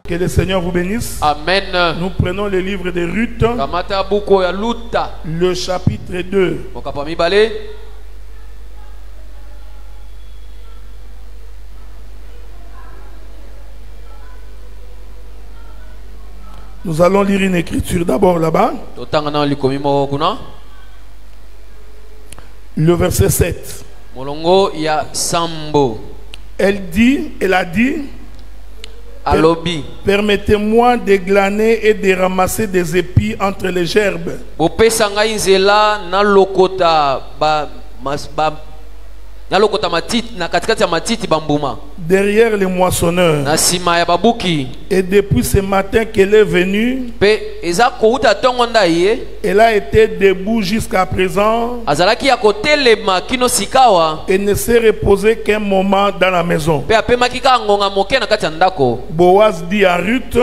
Que le Seigneur vous bénisse. Amen. Nous prenons le livre de Ruth, le chapitre 2. Nous allons lire une écriture d'abord là-bas. Le verset 7. Elle a dit, permettez-moi de glaner et de ramasser des épis entre les gerbes. Derrière les moissonneurs. Et depuis ce matin qu'elle est venue, elle a été debout jusqu'à présent et ne s'est reposée qu'un moment dans la maison. Boaz dit à Ruth,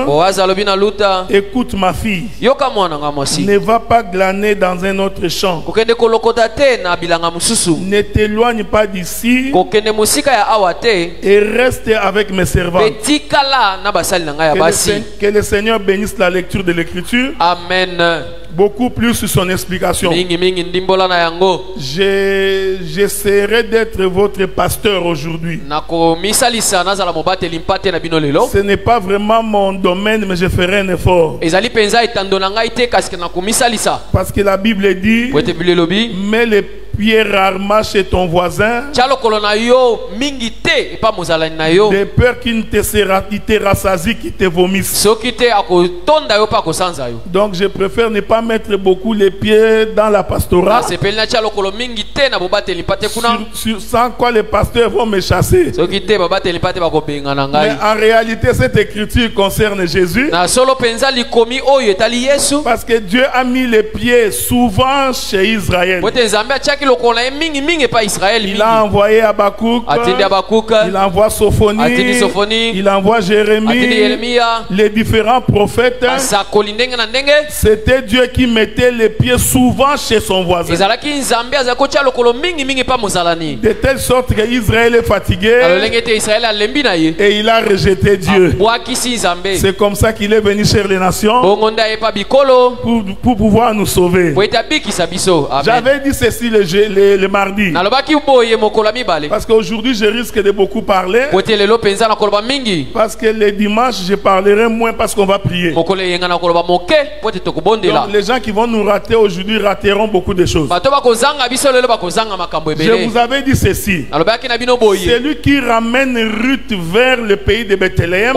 écoute ma fille, ne va pas glaner dans un autre champ. Ne t'éloigne pas d'ici et reste avec mes servants. Que le Seigneur bénisse la lecture de l'écriture. Amen. Beaucoup plus sur son explication. J'essaierai d'être votre pasteur aujourd'hui. Ce n'est pas vraiment mon domaine, mais je ferai un effort. Parce que la Bible dit, mets les pieds rarement chez ton voisin, de peur qu'il te rassasie, qu'il te vomisse. Donc je préfère ne pas mettre beaucoup les pieds dans la pastorat, sans quoi les pasteurs vont me chasser. Mais en réalité cette écriture concerne Jésus, parce que Dieu a mis les pieds souvent chez Israël. Il a envoyé Habakkuk, il envoie Sophonie, il envoie Jérémie, les différents prophètes. C'était Dieu qui mettait les pieds souvent chez son voisin, de telle sorte qu'Israël est fatigué et il a rejeté Dieu. C'est comme ça qu'il est venu chez les nations pour pouvoir nous sauver. J'avais dit ceci le mardi, parce qu'aujourd'hui je risque de beaucoup parler, parce que les dimanches je parlerai moins parce qu'on va prier. Donc les gens qui vont nous rater aujourd'hui rateront beaucoup de choses. Je vous avais dit ceci, celui qui ramène Ruth vers le pays de Bethléem,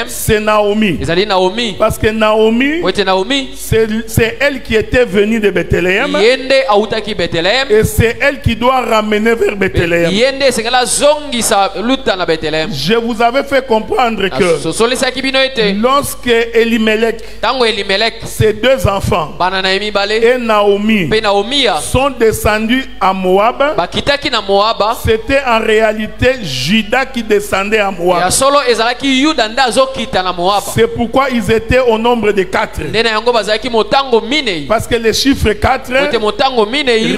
c'est Naomi. Parce que Naomi, c'est elle qui était venue de Bethléem, et c'est elle qui doit ramener vers Bethléem. Je vous avais fait comprendre que lorsque Elimelech, ses deux enfants, et Naomi sont descendus à Moab, c'était en réalité Juda qui descendait à Moab. C'est pourquoi ils étaient au nombre de 4. Parce que le chiffre 4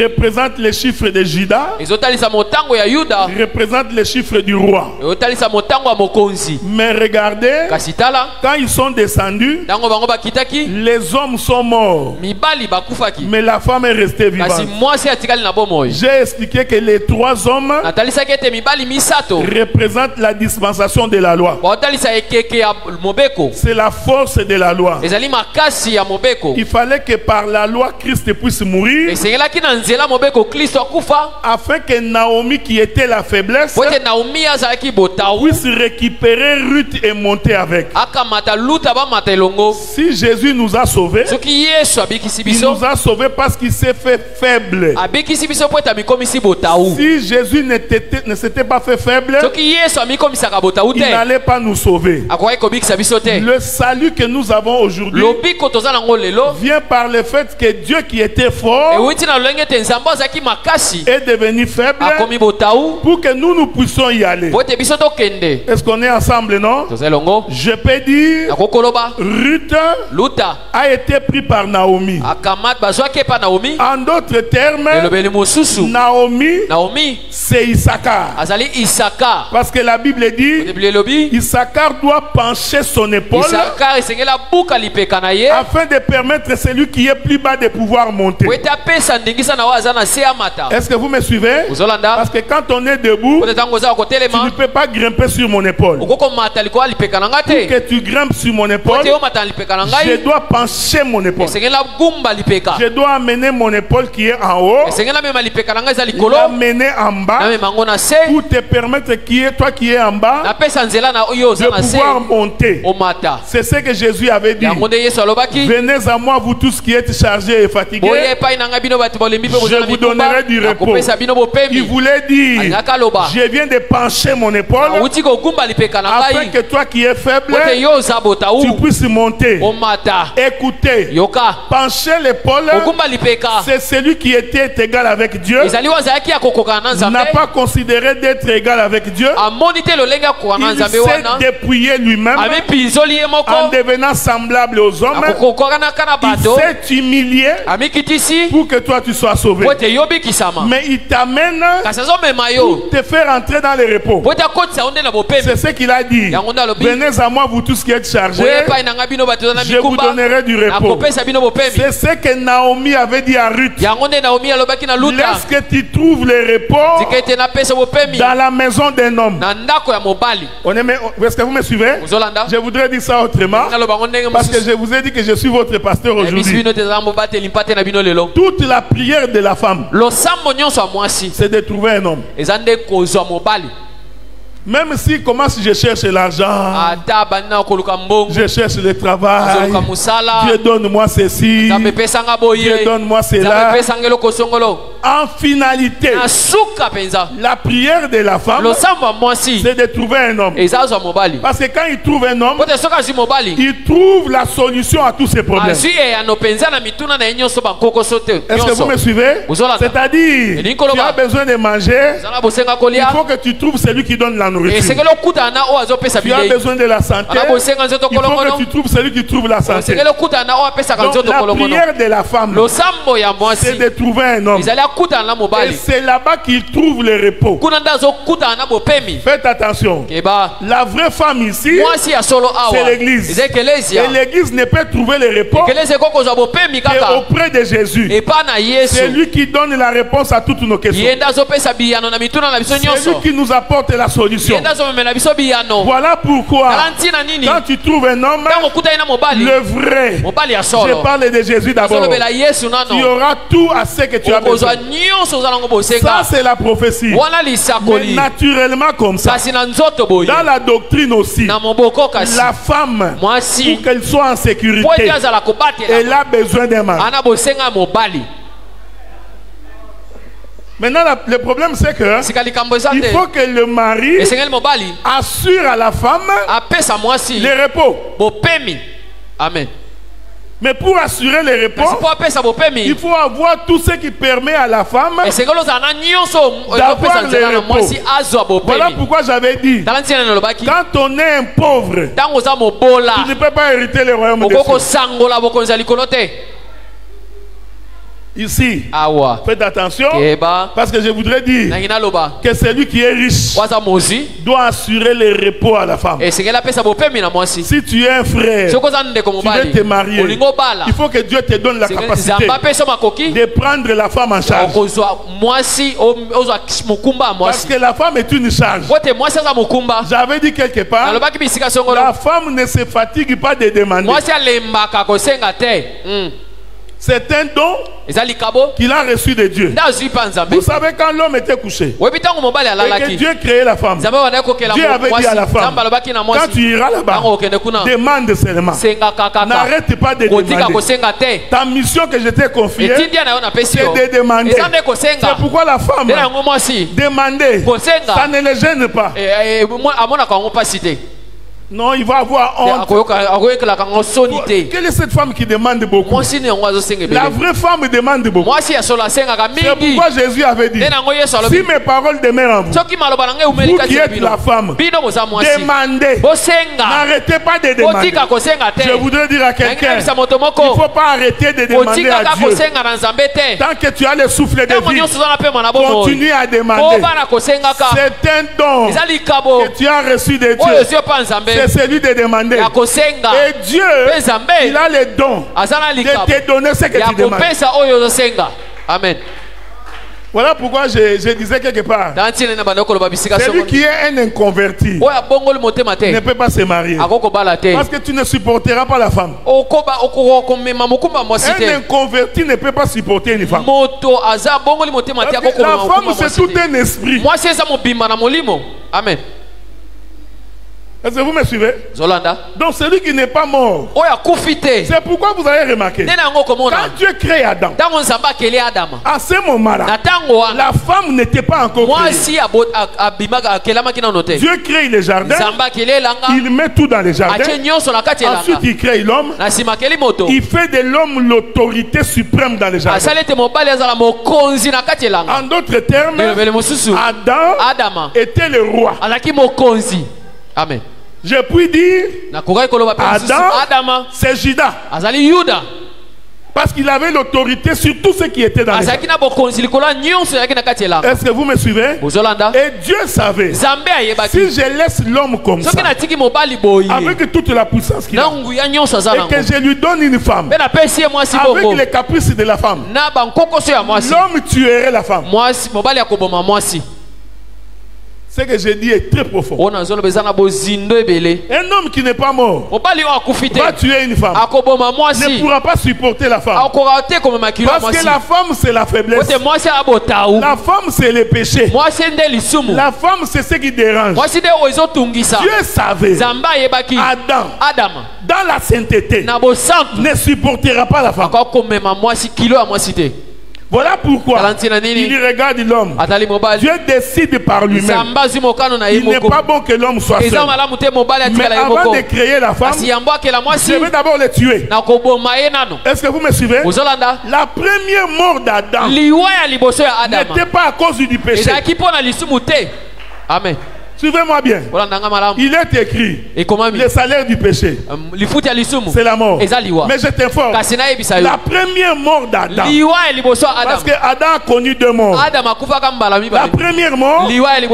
représente le chiffre de Juda, représente le chiffre du roi. Mais regardez, quand ils sont descendus, les hommes sont morts, mais la femme est restée vivante. J'ai expliqué que les 3 hommes représentent la dispensation de la loi. C'est la force de la loi. Il fallait que par la loi Christ puisse mourir, afin que Naomi, qui était la faiblesse, puisse récupérer Ruth et monter avec. Si Jésus nous a sauvés, il nous a sauvés parce qu'il s'est fait faible. Si Jésus ne s'était pas fait faible, il n'allait pas nous sauver. Le salut que nous avons aujourd'hui vient par le fait que Dieu qui était fort est devenu faible pour que nous puissions y aller. Est-ce qu'on est ensemble, non? Je peux dire Ruth a été pris par Naomi. En d'autres termes, Naomi c'est Issachar. Parce que la Bible dit Issachar doit pencher son épaule afin de permettre à celui qui est plus bas de pouvoir monter. Est-ce que vous me suivez? Parce que quand on est debout, tu ne peux pas grimper sur mon épaule. Pour que tu grimpes sur mon épaule, je dois pencher mon épaule. Je dois amener mon épaule qui est en haut, l'amener en bas pour te permettre toi qui es en bas de pouvoir monter. C'est ce que Jésus avait dit. Venez à moi vous tous qui êtes chargés et fatigués, je vous donnerai du repos. Il voulait dire, je viens de pencher mon épaule afin que toi qui es faible, tu puisses monter. Écoutez, pencher l'épaule, c'est celui qui était égal avec Dieu, n'a pas considéré d'être égal avec Dieu. Il s'est dépouillé lui-même en devenant semblable aux hommes. Il s'est humilié pour que toi tu sois sauvé. Mais il t'amène pour te faire entrer dans le repos. C'est ce qu'il a dit. Venez à moi vous tous qui êtes chargés, je vous donnerai du repos. C'est ce que Naomi avait dit à Ruth. Laisse que tu trouves le repos dans la maison d'un homme. Est-ce que vous me suivez? Je voudrais dire ça autrement, parce que je vous ai dit que je suis votre pasteur aujourd'hui. Toute la prière de la femme, c'est de trouver un homme. Même si comment si je cherche l'argent, je cherche le travail, Dieu donne-moi ceci, Dieu donne-moi cela. En finalité, la prière de la femme, c'est de trouver un homme. Parce que quand il trouve un homme, il trouve la solution à tous ses problèmes. Est-ce que vous me suivez? C'est-à-dire, tu as besoin de manger, il faut que tu trouves celui qui donne la nourriture. Tu as besoin de la santé, il faut que tu trouves celui qui trouve la santé. Donc la prière de la femme, c'est de trouver un homme. Et c'est là-bas qu'il trouve le repos. Faites attention. La vraie femme ici, c'est l'église. Et l'église ne peut trouver le repos qu'auprès de Jésus. C'est lui qui donne la réponse à toutes nos questions. C'est lui qui nous apporte la solution. Voilà pourquoi quand tu trouves un homme, le vrai, je parle de Jésus d'abord, tu auras tout à ce que tu as besoin. Ça c'est la prophétie. Mais naturellement comme ça, dans la doctrine aussi, la femme, pour qu'elle soit en sécurité, elle a besoin d'un mari. Maintenant, le problème c'est que il faut que le mari assure à la femme le repos. Amen. Mais pour assurer le repos, il faut avoir tout ce qui permet à la femme d'avoir le repos. Voilà pourquoi j'avais dit, quand on est un pauvre, tu ne peux pas hériter le royaume de Dieu. Ici, faites attention, parce que je voudrais dire que celui qui est riche doit assurer le repos à la femme. Si tu es un frère, tu veux te marier, il faut que Dieu te donne la capacité de prendre la femme en charge. Parce que la femme est une charge. J'avais dit quelque part, la femme ne se fatigue pas de demander. C'est un don qu'il a reçu de Dieu. Vous savez, quand l'homme était couché et que Dieu créait la femme, Dieu avait dit à la femme, quand tu iras là-bas, demande seulement. N'arrête pas de demander. Ta mission que je t'ai confiée, c'est de demander. C'est pourquoi la femme, demander, ça ne les gêne pas. Non, il va avoir honte. Quelle est cette femme qui demande beaucoup? La vraie femme demande beaucoup. C'est pourquoi Jésus avait dit, si mes paroles demeurent en vous, vous qui êtes la femme, demandez. N'arrêtez pas de demander. Je voudrais dire à quelqu'un, il ne faut pas arrêter de demander à Dieu. Tant que tu as le souffle de vie, continue à demander. C'est un don que tu as reçu de Dieu. C'est celui de demander. Et Dieu, il a le don de te donner ce que tu demandes. Amen. Voilà pourquoi je disais quelque part, celui qui est un inconverti ne peut pas se marier, parce que tu ne supporteras pas la femme. Un inconverti ne peut pas supporter une femme. La femme, c'est tout un esprit. Amen. Est-ce que vous me suivez? Donc celui qui n'est pas mort, c'est pourquoi vous avez remarqué, quand Dieu crée Adam, à ce moment-là, la femme n'était pas encore créée. Dieu crée les jardins, il met tout dans les jardins, ensuite il crée l'homme, il fait de l'homme l'autorité suprême dans les jardins. En d'autres termes, Adam était le roi. Amen. Je puis dire, Adam, c'est Judas. Parce qu'il avait l'autorité sur tout ce qui était dans les jardins. Est-ce que vous me suivez? Et Dieu savait, si je laisse l'homme comme ça, avec toute la puissance qu'il a, et que je lui donne une femme, avec les caprices de la femme, l'homme tuerait la femme. Ce que j'ai dit est très profond. Un homme qui n'est pas mort va tuer une femme, ne pourra pas supporter la femme. Parce que la femme, c'est la faiblesse. La femme, c'est le péché. La femme, c'est ce qui dérange. Dieu savait, Adam, dans la sainteté, ne supportera pas la femme. Voilà pourquoi il regarde l'homme. Dieu décide par lui-même. Il n'est pas bon que l'homme soit seul. Mais avant de créer la femme, je vais d'abord le tuer. Est-ce que vous me suivez? La première mort d'Adam n'était pas à cause du péché. Amen. Suivez-moi bien. Il est écrit, le salaire du péché, c'est la mort. Mais je t'informe, la première mort d'Adam, parce que Adam a connu deux morts. La première mort,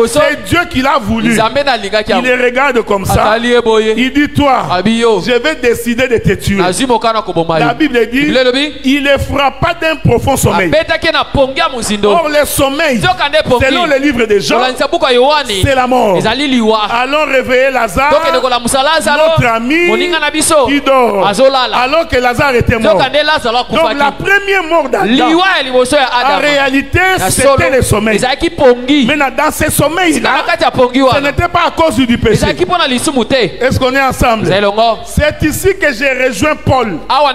c'est Dieu qui l'a voulu. Il les regarde comme ça. Il dit, toi, je vais décider de te tuer. La Bible dit, il ne frappa d'un profond sommeil. Or le sommeil, selon le livre de Jean, c'est la mort. Allons réveiller Lazare, notre ami qui dort, alors que Lazare était mort. Donc la première mort d'Adam, en réalité, c'était le sommeil. Maintenant, dans ce sommeil-là, ce n'était pas à cause du péché. Est-ce qu'on est ensemble? C'est ici que j'ai rejoint Paul. Quand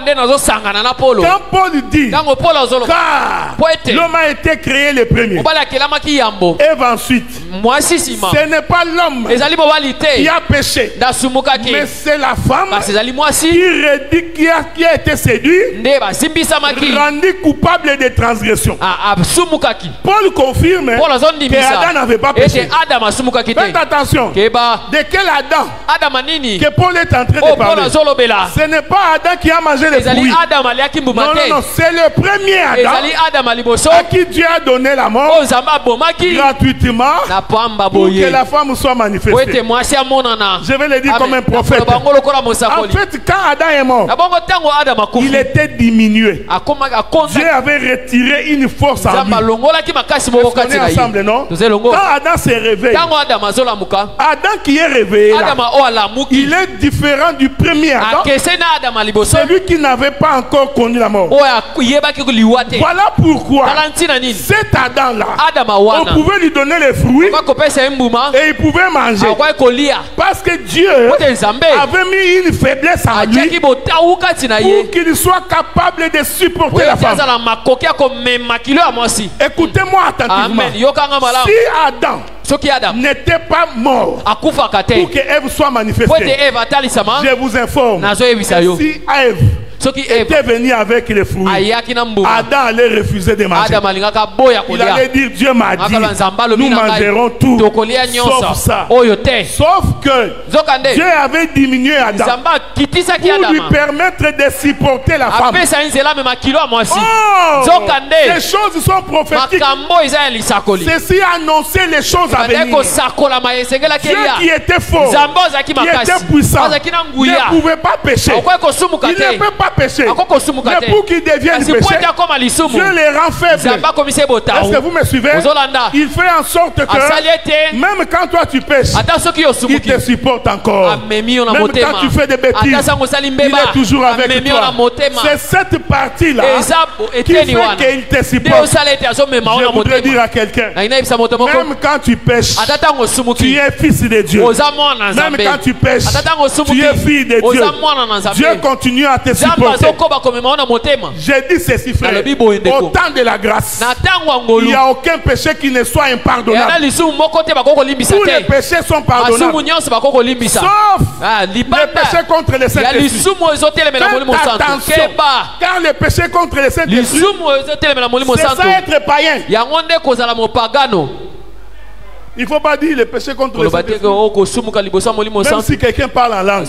Paul dit, car l'homme a été créé le premier, Ève ensuite, ce n'est pas l'homme qui a péché, mais c'est la femme qui a été séduite, rendue coupable de transgression. Paul confirme que Adam n'avait pas péché. Faites attention, de quel Adam que Paul est en train de parler? Ce n'est pas Adam qui a mangé les fruits. Non, c'est le premier Adam à qui Dieu a donné la mort gratuitement pour que la femme soit manifestée. Je vais le dire comme un prophète. En fait, quand Adam est mort, il était diminué. Dieu avait retiré une force en lui. On est ensemble, non? Quand Adam s'est réveillé, Adam qui est réveillé là, il est différent du premier Adam, celui qui n'avait pas encore connu la mort. Voilà pourquoi cet Adam là, on pouvait lui donner les fruits et il pouvait manger, parce que Dieu avait mis une faiblesse en lui pour qu'il soit capable de supporter la femme. Écoutez-moi attentivement. Si Adam n'était pas mort pour que Ève soit manifestée. Je vous informe, si Ève était venu avec les fruits, Adam allait refuser de manger. Il allait dire, Dieu m'a dit, nous mangerons tout, sauf ça. Sauf que Dieu avait diminué Adam pour lui permettre de supporter la femme. Oh, les choses sont prophétiques. Ceci annonçait les choses à venir. Dieu qui était fort, qui était puissant, ne pouvait pas pécher. Il ne peut pas pécher. Mais pour qu'il devienne péché, Dieu les rend faibles. Est-ce que vous me suivez? Il fait en sorte que même quand toi tu pêches, il te supporte encore. Même quand tu fais des bêtises, il est toujours avec toi. C'est cette partie-là qui fait qu'il te supporte. Je voudrais dire à quelqu'un, même quand tu pêches, tu es fils de Dieu. Même quand tu pêches, tu es fille de Dieu. Dieu continue à te supporter. J'ai dit ceci, frère. Au temps de la grâce, il n'y a aucun péché qui ne soit impardonnable. Tous les péchés sont pardonnables, sauf les péchés contre les Saint-Esprit. Faites attention, car les péchés contre les Saint-Esprit, c'est ça être païen. Il ne faut pas dire le péché contre le Saint-Esprit. Même si quelqu'un parle en langue et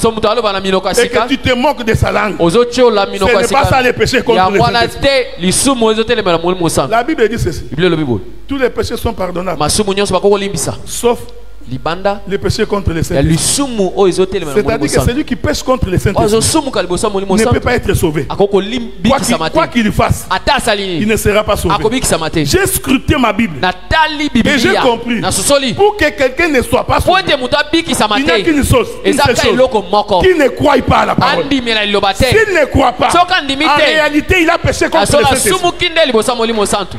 que tu te moques de sa langue, ce n'est pas ça le péché contre le Saint-Esprit. La Bible dit ceci. Tous les péchés sont pardonnables, sauf les péchés contre le Saint-Esprit. C'est-à-dire que celui qui pêche contre le Saint-Esprit ne peut pas être sauvé. Quoi qu'il fasse, il ne sera pas sauvé. J'ai scruté ma Bible et j'ai compris, pour que quelqu'un ne soit pas sauvé, il n'y a qu'une chose, qui ne croit pas à la parole. S'il ne croit pas, en réalité il a péché contre le Saint-Esprit.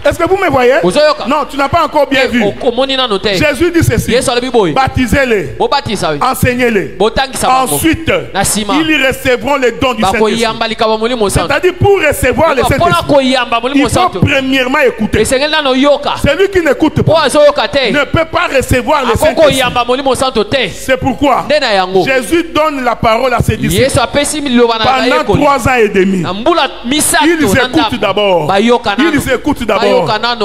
Est-ce que vous me voyez? Non, tu n'as pas encore bien vu. Jésus dit ceci: baptisez-les, enseignez-les, ensuite ils recevront les dons du Saint-Esprit. C'est-à-dire, pour recevoir le Saint-Esprit, il faut premièrement écouter. Celui qui n'écoute pas ne peut pas recevoir le Saint-Esprit. C'est pourquoi Jésus donne la parole à ses disciples pendant 3 ans et demi. Ils écoutent d'abord.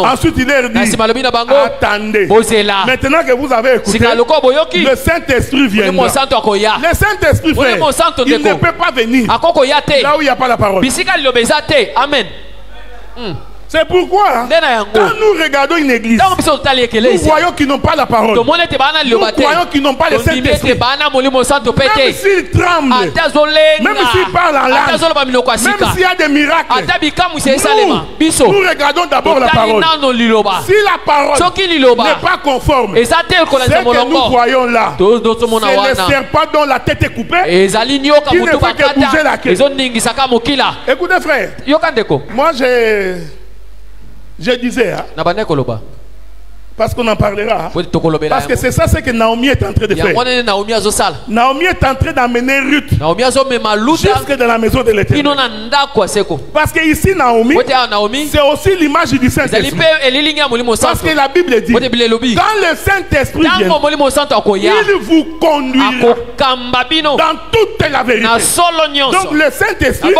Ensuite il leur dit: attendez, maintenant que vous avez écouté, le Saint-Esprit viendra. Le Saint-Esprit, frère, il ne peut pas venir là où il n'y a pas la parole. Amen. C'est pourquoi, quand nous regardons une église, nous voyons qu'ils n'ont pas la parole. Nous voyons qu'ils n'ont pas le Saint-Esprit. Même s'ils tremblent, même s'ils parlent en langue, même s'il y a des miracles, nous regardons d'abord la parole. Si la parole n'est pas conforme, ce que nous voyons là, c'est le serpent dont la tête est coupée, qui ne fait que bouger la queue. Écoutez, frère, moi je disais, parce qu'on en parlera, parce que c'est ça ce que Naomi est en train de faire. Naomi est en train d'amener Ruth jusque dans la maison de l'Éternel. Parce que ici Naomi, c'est aussi l'image du Saint-Esprit. Parce que la Bible dit, quand le Saint-Esprit vient, il vous conduira dans toute la vérité. Donc le Saint-Esprit,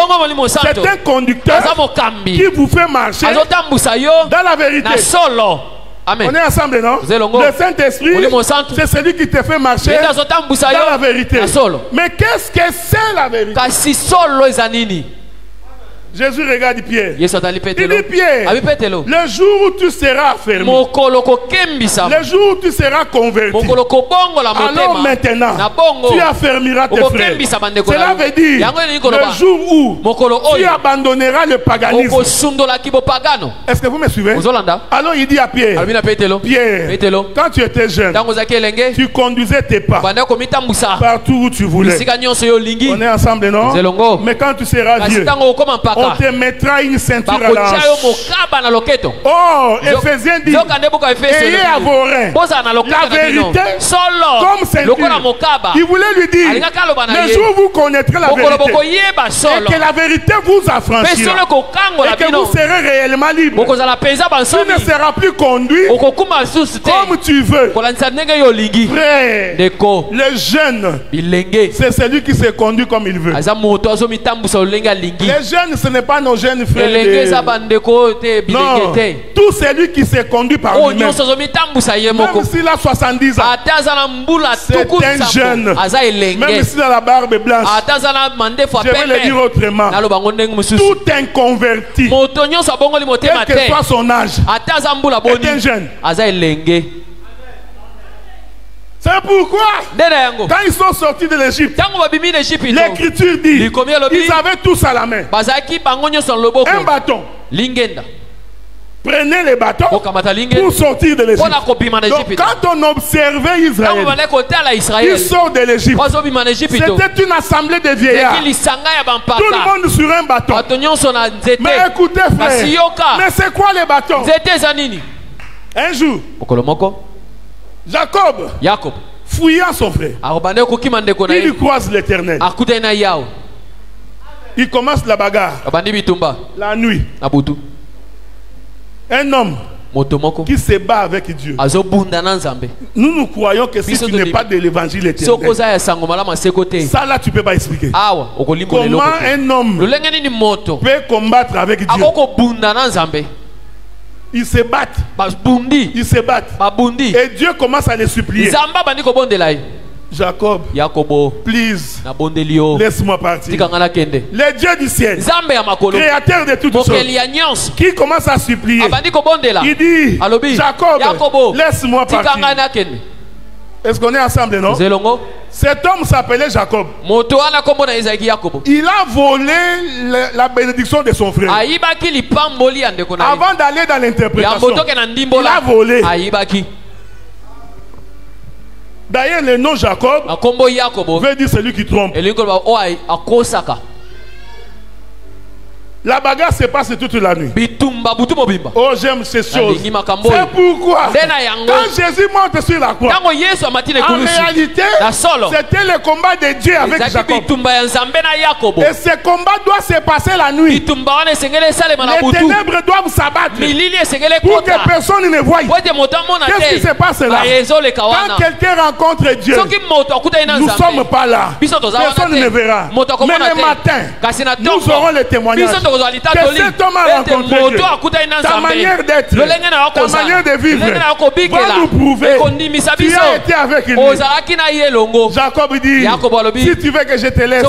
c'est un conducteur qui vous fait marcher dans la vérité. Amen. On est ensemble, non? Le Saint-Esprit, c'est celui qui te fait marcher dans la vérité. Mais qu'est-ce que c'est la vérité? Jésus regarde Pierre. Il dit: Pierre, le jour où tu seras affermi, le jour où tu seras converti, alors maintenant tu affermiras tes frères. Cela veut dire le jour où tu abandonneras le paganisme. Est-ce que vous me suivez? Alors il dit à Pierre: Pierre, quand tu étais jeune, tu conduisais tes pas partout où tu voulais. On est ensemble, non? Mais quand tu seras vieux, on On te mettra une ceinture à la hanche. Oh, Éphésiens dit, ayez à vos reins la vérité comme ceinture. Il voulait lui dire, le jour où vous connaîtrez la vérité et que la vérité vous affranchira et que vous serez réellement libre, tu ne seras plus conduit comme tu veux. Frère, le jeune, c'est celui qui se conduit comme il veut. Les jeunes, ce n'est pas nos jeunes frères. Non, tout celui qui se conduit par lui-même, même s'il a 70 ans, c'est un jeune. Même s'il a la barbe blanche, je vais le dire autrement, tout inconverti, quel que soit son âge, est un jeune. C'est pourquoi, quand ils sont sortis de l'Égypte, l'Écriture dit, ils avaient tous à la main un bâton. Prenez les bâtons pour sortir de l'Égypte. Donc quand on observait Israël, il sort de l'Égypte. C'était une assemblée de vieillards. Tout le monde sur un bâton. Mais écoutez frère, mais c'est quoi les bâtons? Un jour, Jacob, fouillant son frère, il croise l'Éternel. Il commence la bagarre la nuit. Un homme qui se bat avec Dieu. Nous croyons que si tu n'es pas de l'évangile éternel, ça là tu ne peux pas expliquer. Comment un homme peut combattre avec Dieu? Ils se battent. Ils se battent. Et Dieu commence à les supplier. Jacob, please, laisse-moi partir. Le Dieu du ciel, créateur de toutes choses, qui commence à supplier, il dit, Jacob, laisse-moi partir. Est-ce qu'on est ensemble, non? Cet homme s'appelait Jacob. Il a volé la bénédiction de son frère. Avant d'aller dans l'interprétation, il a volé. D'ailleurs, le nom Jacob veut dire celui qui trompe. La bagarre se passe toute la nuit. Oh, j'aime ces choses. C'est pourquoi, quand Jésus monte sur la croix, en réalité, c'était le combat de Dieu avec Jacob. Et ce combat doit se passer la nuit. Les ténèbres doivent s'abattre pour que personne ne voie. Qu'est-ce qui se passe là? Quand quelqu'un rencontre Dieu, nous ne sommes pas là. Personne ne verra. Mais le matin, nous aurons le témoignage que cet homme a rencontré Dieu. Ta manière d'être, ta manière de vivre va nous prouver tu as été avec lui. Jacob dit, si tu veux que je te laisse,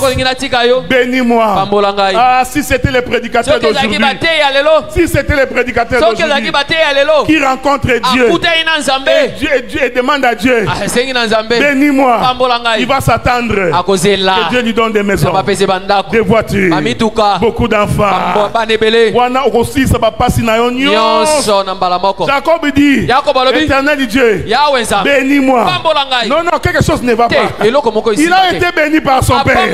bénis-moi. Ah, si c'était le prédicateur d'aujourd'hui, si c'était le prédicateur d'aujourd'hui qui rencontre Dieu et Dieu demande à Dieu, bénis-moi, il va s'attendre que Dieu lui donne des maisons, des voitures, beaucoup d'enfants. Jacob dit, Éternel Dieu, bénis-moi. Non, non, quelque chose ne va pas. Il a été béni par son père.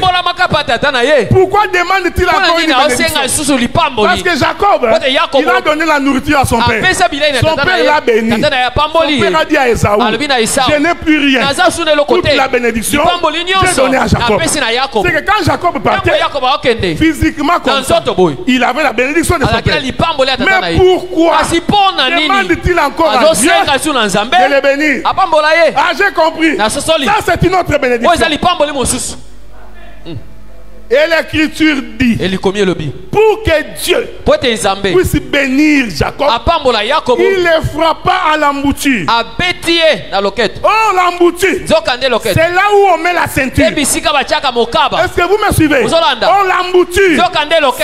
Pourquoi demande-t-il encore une bénédiction? Parce que Jacob, il a donné la nourriture à son père. Son père l'a béni. Son père a dit à Esaü, je n'ai plus rien. Toute la bénédiction, j'ai donné à Jacob. C'est que quand Jacob partait, physiquement comme ça, il avait la bénédiction de son père. Mais pourquoi demande-t-il encore à Dieu de le bénir? Ah, j'ai compris. Ça, c'est une autre bénédiction. Et l'Écriture dit, pour que Dieu puisse bénir Jacob, il le frappa à l'embouchure. Oh, l'embouture, c'est là où on met la ceinture. Est-ce que vous me suivez? Oh, l'embouture,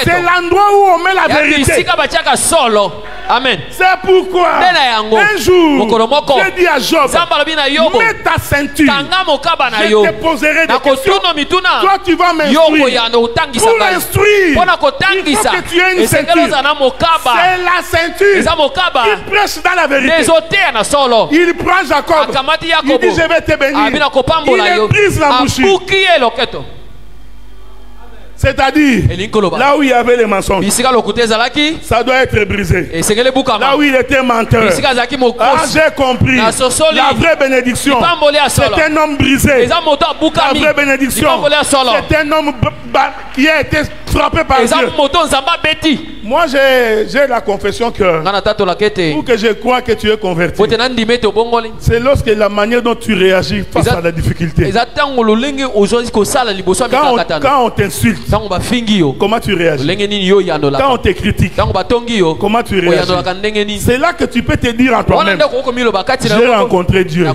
c'est l'endroit où on met la vérité. Amen. C'est pourquoi un jour, j'ai dit à Job, mets ta ceinture, je te poserai des questions. Toi, tu vas m'instruire. Pour l'instruire, il faut que tu aies une ceinture. C'est la ceinture qui prêche dans la vérité. Il prend Jacob, il dit je vais te bénir. Il brise l'embouchure. C'est-à-dire, là où il y avait les mensonges, ça doit être brisé. Là où il était menteur, j'ai compris. La vraie bénédiction, c'est un homme brisé. La vraie bénédiction, c'est un homme qui a été frappé par Dieu. Moi, j'ai la confession que pour que je crois que tu es converti, c'est lorsque la manière dont tu réagis face à la difficulté. Quand on t'insulte, comment tu réagis? Quand on te critique, comment tu réagis? C'est là que tu peux te dire en toi-même, j'ai rencontré Dieu.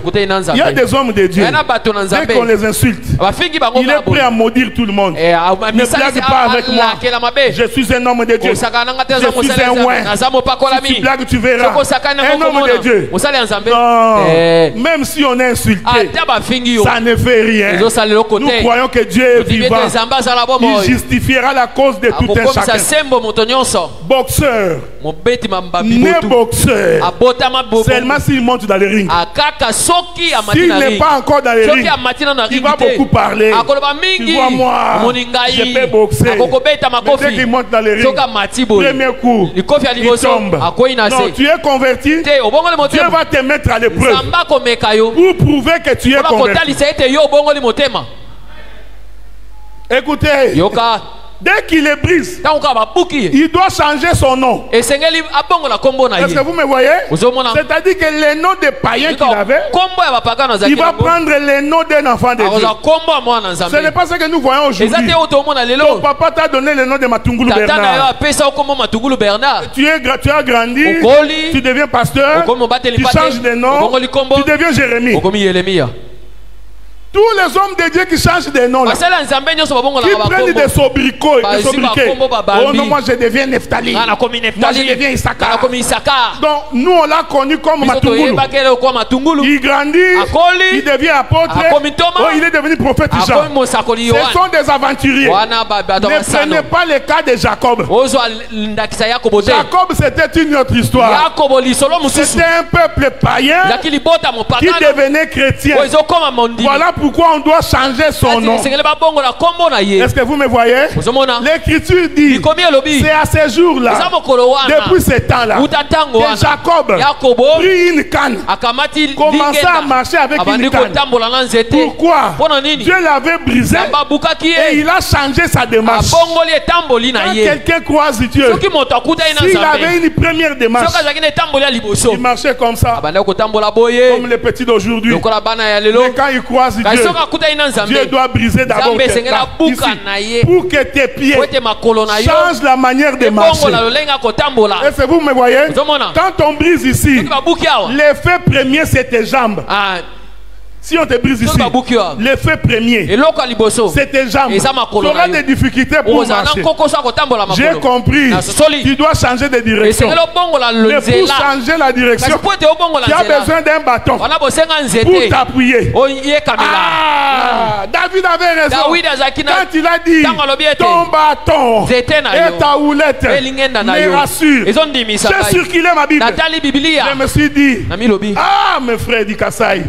Il y a des hommes de Dieu, dès qu'on les insulte, il est prêt à maudire tout le monde. Ne blague pas avec moi, je suis un homme de Dieu. Je suis un ouin. Si tu blagues, tu verras. Un homme de Dieu. Non. Même si on est insulté, ça ne fait rien. Nous croyons que Dieu est vivant. Il justifiera la cause de tout un chacun. Boxeur, né boxeur, seulement s'il monte dans le ring. S'il n'est pas encore dans le ring, il va beaucoup parler. Tu vois, moi, je peux boxer. Mais dès qu'il monte dans le ring, premier coup, il tombe. Non, tu es converti, Dieu va te mettre à l'épreuve pour prouver que tu es converti. Écoutez, dès qu'il est brise, il doit changer son nom. Est-ce que vous me voyez? C'est-à-dire que les noms des païens qu'il avait, il va prendre les noms d'un enfant de Dieu. Ce n'est pas ce que nous voyons aujourd'hui. Ton papa t'a donné le nom de Matungulu Bernard. Tu as grandi, tu deviens pasteur, tu changes de nom, tu deviens Jérémie. Tous les hommes de Dieu qui changent de nom, qui prennent des sobriquets, oh non, moi je deviens Nephtali, moi je deviens Issachar. Donc nous on l'a connu comme Matungulu. Il grandit, il devient apôtre, oh, il est devenu prophète Jean. Ce sont des aventuriers. Ne prenez pas le cas de Jacob. Jacob c'était une autre histoire. C'était un peuple païen qui devenait chrétien. Voilà pourquoi on doit changer son nom. Est-ce que vous me voyez? L'écriture dit, c'est à ces jours-là, depuis ce temps-là, que Jacob prit une canne, commença à marcher avec une canne. Pourquoi? Dieu l'avait brisé et il a changé sa démarche. Quand quelqu'un croise Dieu, s'il avait une première démarche, il marchait comme ça, comme les petits d'aujourd'hui. Mais quand il croise Dieu, Dieu doit briser d'abord pour que tes pieds changent la manière de marcher. Est-ce que vous me voyez? Quand on brise ici, l'effet premier c'est tes jambes. Si on te brise ici, l'effet premier, c'est tes jambes. Tu auras des difficultés pour marcher. J'ai compris. Tu dois changer de direction. Mais pour changer la direction, tu as besoin d'un bâton pour t'appuyer. David avait raison. Quand il a dit, ton bâton et ta houlette me rassurent. J'ai circulé ma Bible. Je me suis dit, ah mes frères du Kassai,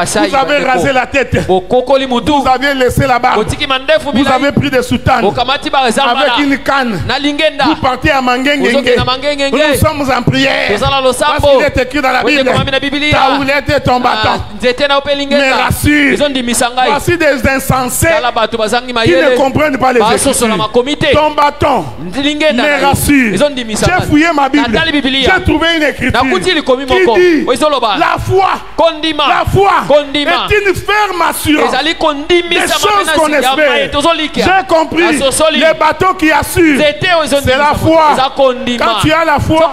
vous avez rasé la tête, vous avez laissé la barbe, vous avez pris des soutanes avec une canne, vous partez à Mangengenge. Nous sommes en prière parce qu'il est écrit dans la Bible, ta houlette et ton bâton me rassurent. Voici des insensés qui ne comprennent pas les Écritures. Ton bâton me rassure. J'ai fouillé ma Bible, j'ai trouvé une écriture qui dit la foi est une ferme assurance des choses qu'on espère. J'ai compris, les bateaux qui assurent, c'est la foi. Quand tu as la foi,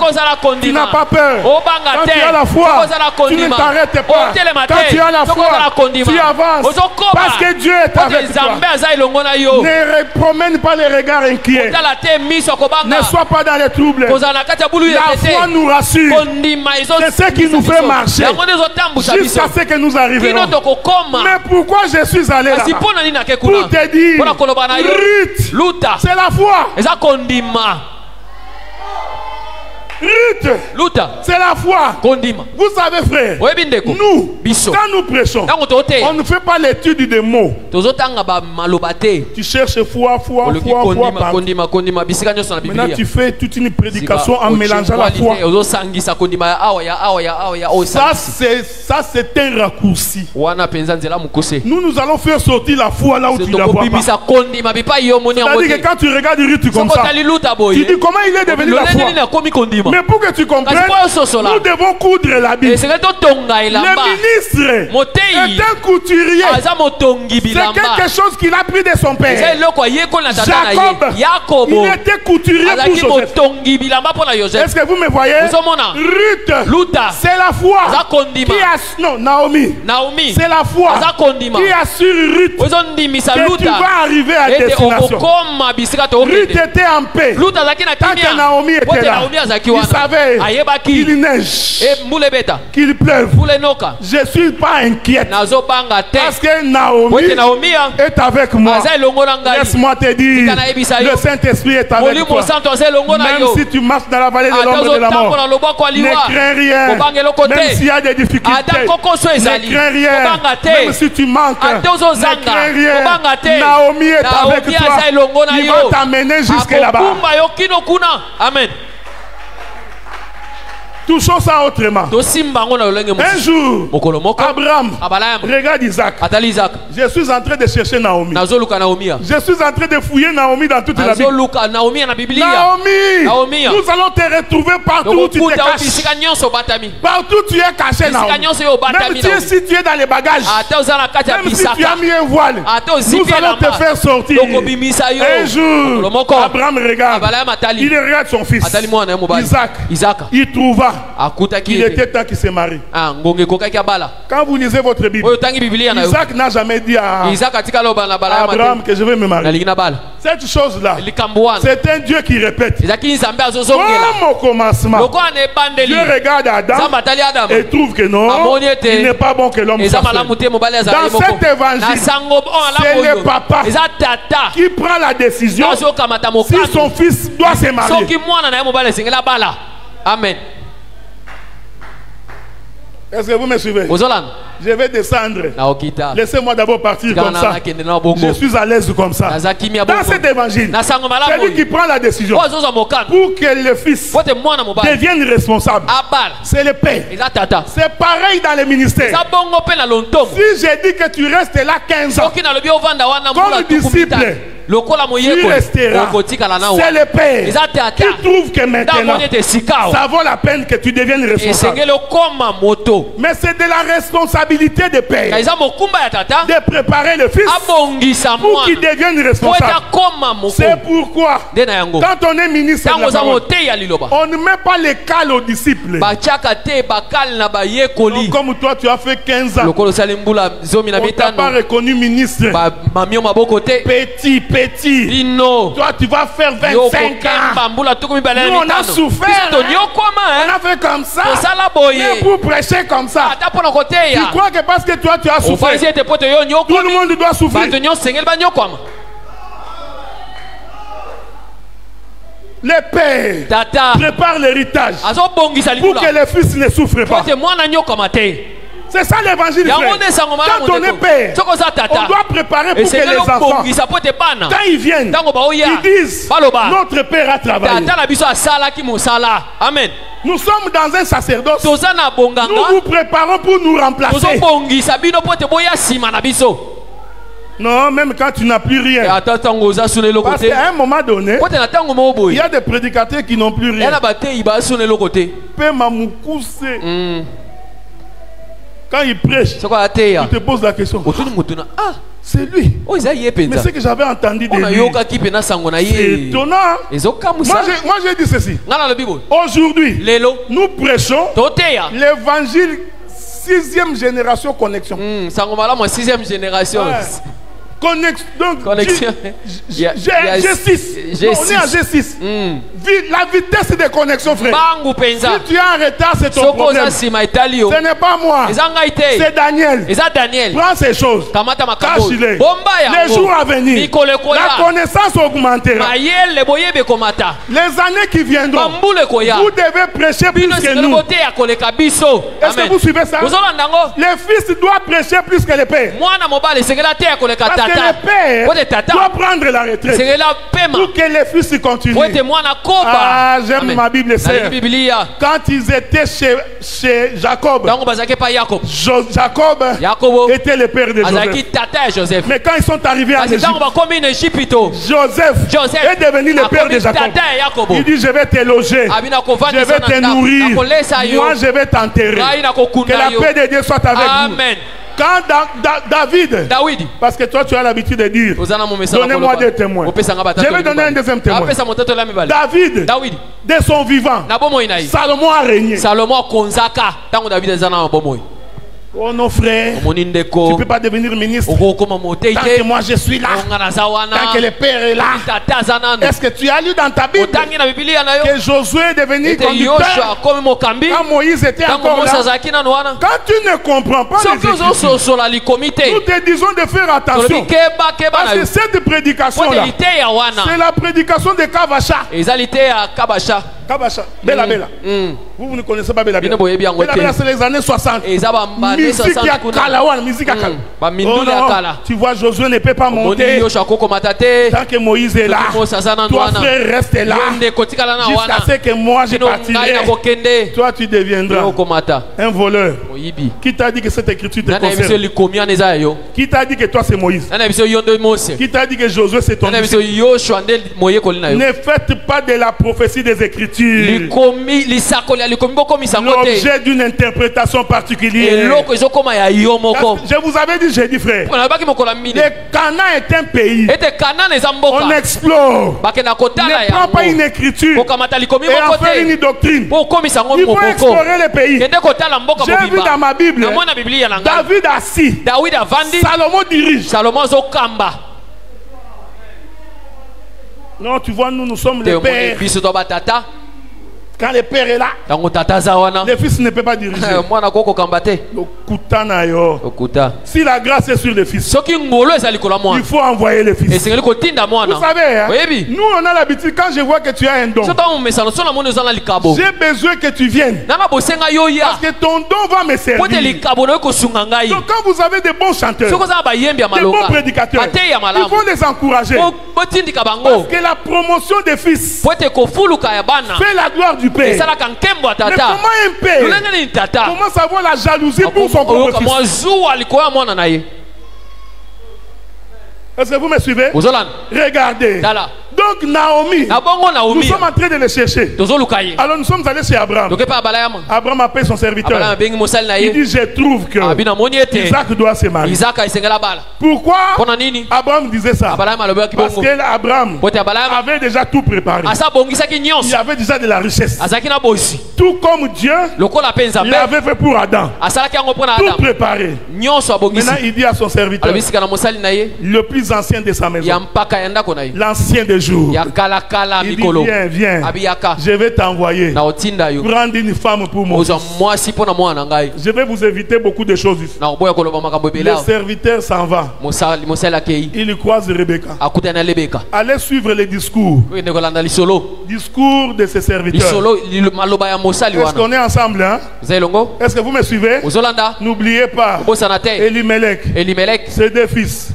tu n'as pas peur. Quand tu as la foi, tu ne t'arrêtes pas. Quand tu as la foi, tu avances parce que Dieu est avec toi. Ne promène pas les regards inquiets. Ne sois pas dans les troubles. La foi nous rassure. C'est ce qui nous fait marcher jusqu'à ce que nous arrivions. Mais pourquoi je suis allé là pour te dire, Ruth, c'est la foi. Ruth, c'est la foi. Vous savez, frère, nous, quand nous prêchons, on ne fait pas l'étude des mots. Tu cherches foi, partout. Maintenant, tu fais toute une prédication en mélangeant la foi. Ça, c'est un raccourci. Nous allons faire sortir la foi là où tu la vois pas. C'est-à-dire que quand tu regardes Ruth comme ça, tu dis comment il est devenu la foi. Mais pour que tu comprennes, nous devons coudre la Bible. Le ministre est un couturier. C'est quelque chose qu'il a pris de son père. Jacob, il était couturier pour Joseph. Est-ce que vous me voyez? Ruth, c'est la foi qui Naomi, c'est la foi qui assure Ruth que tu vas arriver à destination. Ruth était en paix. Tant que Naomi était là, il savait qu'il neige, qu'il pleuve. Je ne suis pas inquiète parce que Naomi est avec moi. Laisse-moi te dire, le Saint-Esprit est avec toi. Même si tu marches dans la vallée de l'ombre de la mort, ne crains rien. Même s'il y a des difficultés, ne crains rien. Même si tu manques, ne crains rien. Naomi est avec toi. Il va t'amener jusque là-bas. Amen. Touchons ça autrement. Un jour, Abraham regarde Isaac. Je suis en train de chercher Naomi. Je suis en train de fouiller Naomi dans toute la Bible. Naomi, nous allons te retrouver partout où tu te caches. Partout où tu es caché, Naomi. Même si tu es dans les bagages, même si tu as mis un voile, nous allons te faire sortir. Un jour, Abraham regarde. Il regarde son fils, Isaac. Il trouva. Il était temps qu'il se marie. Quand vous lisez votre Bible, Isaac n'a jamais dit à Abraham que je vais me marier. Cette chose-là, c'est un Dieu qui répète. Comme au commencement, Dieu regarde Adam et trouve que non, il n'est pas bon que l'homme soit seul. Dans cet évangile, c'est le papa qui prend la décision si son fils doit se marier. Amen. Est-ce que vous me suivez? Je vais descendre. Laissez-moi d'abord partir comme ça. Je suis à l'aise comme ça. Dans cet évangile, c'est lui qui prend la décision pour que le fils devienne responsable. C'est le père. C'est pareil dans les ministères. Si j'ai dit que tu restes là 15 ans comme disciple, tu resteras. C'est le père qui trouve que maintenant ça vaut la peine que tu deviennes responsable. Mais c'est de la responsabilité des pères de préparer le fils pour qu'il devienne responsable. C'est pourquoi quand on est ministre de la parole, on ne met pas les cales aux disciples. Donc, comme toi tu as fait 15 ans, on ne t'a pas reconnu ministre. Petit. Toi tu vas faire 25 ans. Nous on a souffert. On a fait comme ça. Mais pour prêcher comme ça, tu crois que parce que toi tu as souffert, tout le monde doit souffrir? Le père prépare l'héritage pour que le fils ne souffre pas. C'est ça l'évangile, frère. Quand on est père, on doit préparer pour que les enfants, quand ils viennent, ils disent notre père a travaillé. Amen. Nous sommes dans un sacerdoce. Nous vous préparons pour nous remplacer. Non, même quand tu n'as plus rien. Parce qu'à un moment donné, il y a des prédicateurs qui n'ont plus rien. Quand il prêche, tu te poses la question. Ah, c'est lui. Mais c'est que j'avais entendu de lui. C'est étonnant. Moi j'ai dit ceci. Aujourd'hui, nous prêchons l'évangile 6e génération connexion. 6e génération. Donc, G6. On est à G6. la vitesse de connexion, frère. Si tu es en retard, c'est ton problème. Ce n'est pas moi. C'est Daniel. Prends ces choses. Cache-les. Les jours à venir, la connaissance augmentera. Les années qui viendront, vous devez prêcher plus que nous. Est-ce que vous suivez ça? Les fils doivent prêcher plus que les pères. Parce que les pères doivent prendre la retraite pour que les fils continuent. Ah, j'aime ma Bible, sœur. Quand ils étaient chez Jacob, Jacob était le père de Joseph. Mais quand ils sont arrivés en Égypte, Joseph est devenu le père de Jacob. Il dit, je vais te loger, je vais te nourrir, moi je vais t'enterrer. Que la paix de Dieu soit avec vous. Quand David, parce que toi tu as l'habitude de dire, donnez-moi des témoins. Je vais donner un deuxième témoin. David, de son vivant, Salomon a régné. Oh non frère, tu ne peux pas devenir ministre tant que moi je suis là, tant que le père est là. Est-ce que tu as lu dans ta Bible que Josué est devenu conducteur quand Moïse était encore là? Quand tu ne comprends pas les Écritures, nous te disons de faire attention, parce que cette prédication là, c'est la prédication de Kabacha. Bella. Vous ne connaissez pas Bella. Bella, c'est les années 60. Musique à Kalawan, musique à Kalawan. Tu vois, Josué ne peut pas monter tant que Moïse est là. Toi, frère, reste là jusqu'à ce que moi je partirai. Toi, tu deviendras un voleur. Qui t'a dit que cette écriture te concerne? Qui t'a dit que toi c'est Moïse? Qui t'a dit que Josué c'est ton fils? Ne faites pas de la prophétie des Écritures l'objet d'une interprétation particulière. Je vous avais dit, j'ai dit frère, le Canaan est un pays. On explore. Ne prends pas une écriture et en faire une doctrine. Il faut explorer le pays. J'ai vu dans ma Bible, David assis, Salomon dirige. Non, tu vois, nous sommes les pères. Quand le père est là, le fils ne peut pas diriger. Si la grâce est sur le fils, il faut envoyer le fils. Vous savez, hein, nous on a l'habitude, quand je vois que tu as un don, j'ai besoin que tu viennes. Parce que ton don va me servir. Donc quand vous avez des bons chanteurs, des bons prédicateurs, il faut les encourager. Parce que la promotion des fils fait la gloire du père. Mais comment un père commence à avoir la jalousie pour son propre fils? Est-ce que vous me suivez? Regardez. Donc Naomi, nous sommes en train de le chercher. Alors nous sommes allés chez Abraham. Abraham appelle son serviteur. Il dit, je trouve que Isaac doit se marier. Pourquoi Abraham disait ça? Parce que Abraham avait déjà tout préparé. Il y avait déjà de la richesse. Tout comme Dieu l'avait fait pour Adam. Tout préparé. Maintenant il dit à son serviteur, le plus ancien de sa maison, l'ancien de jour, il dit, viens, je vais t'envoyer prendre une femme pour moi. Je vais vous éviter beaucoup de choses ici. Le serviteur s'en va. Il croise Rebecca. Allez suivre les discours de ses serviteurs. Est-ce qu'on est ensemble, hein? Est-ce que vous me suivez? N'oubliez pas, Elimelech, ses deux fils